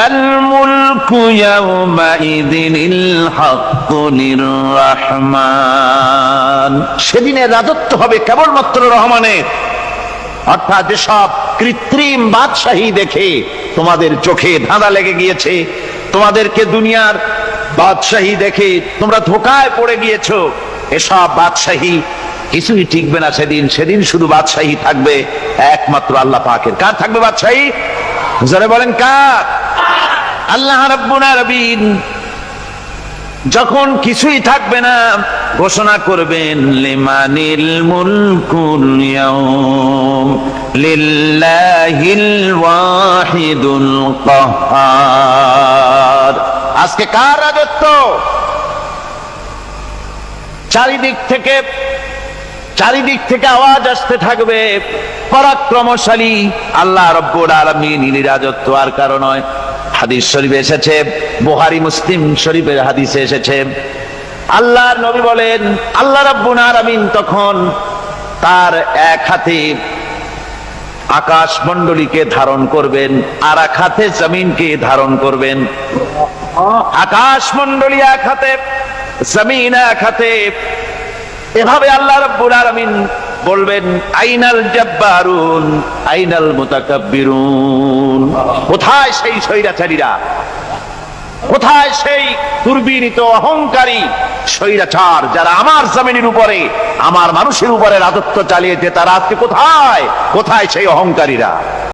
আল মুলকু ইয়াওমাইযিনিল হাক্কু লির-রাহমান, সেদিনে রাজত্ব হবে কেবলমাত্র রহমানের। অর্থাৎ যেসব কৃত্রিম বাদশাহী দেখে তোমাদের চোখে ধাঁধা লেগে গিয়েছে, তোমাদেরকে দুনিয়ার বাদশাহী দেখে তোমরা ধোঁকায় পড়ে গিয়েছো, এসব বাদশাহী কিছুই টিকবে না সেদিন। সেদিন শুধু বাদশাহী থাকবে একমাত্র আল্লাহ পাকের। কার থাকবে বাদশাহী? যারা বলেন কার? আল্লাহ রাব্বুল আলামিন যখন কিছুই থাকবে না ঘোষণা করবেন লিমানিল মুলকুল ইয়াউম লিল্লাহিল ওয়াহিদুল কাহ্হার। আজকে কার রাজত্ব? চারিদিক থেকে আওয়াজ আসতে থাকবে, পরাক্রমশালী আল্লাহ রাব্বুল আলামিনের রাজত্ব আর কারো নয়। হাদিস শরীফে এসেছে, বুখারী মুসলিম শরীফের হাদিসে এসেছে, আল্লাহর নবী বলেন আল্লাহ রাব্বুল আলামিন তখন তার এক হাতে আকাশ মণ্ডলীকে ধারণ করবেন, আর এক হাতে জমিনকে ধারণ করবেন। আকাশ মণ্ডলী এক হাতে, জমিন এক হাতে। এভাবে আল্লাহ রাব্বুল আলামিন বলবেন আইনাল জাব্বারুন আইনাল মুতাকাব্বিরুন, কোথায় সেই স্বৈরাচারীরা, কোথায় সেই দুর্বিনীত অহংকারী স্বৈরাচার যারা আমার জমিনের উপরে আমার মানুষের উপরে রাজত্ব চালিয়েছে, তারা আজকে কোথায়? কোথায় সেই অহংকারীরা?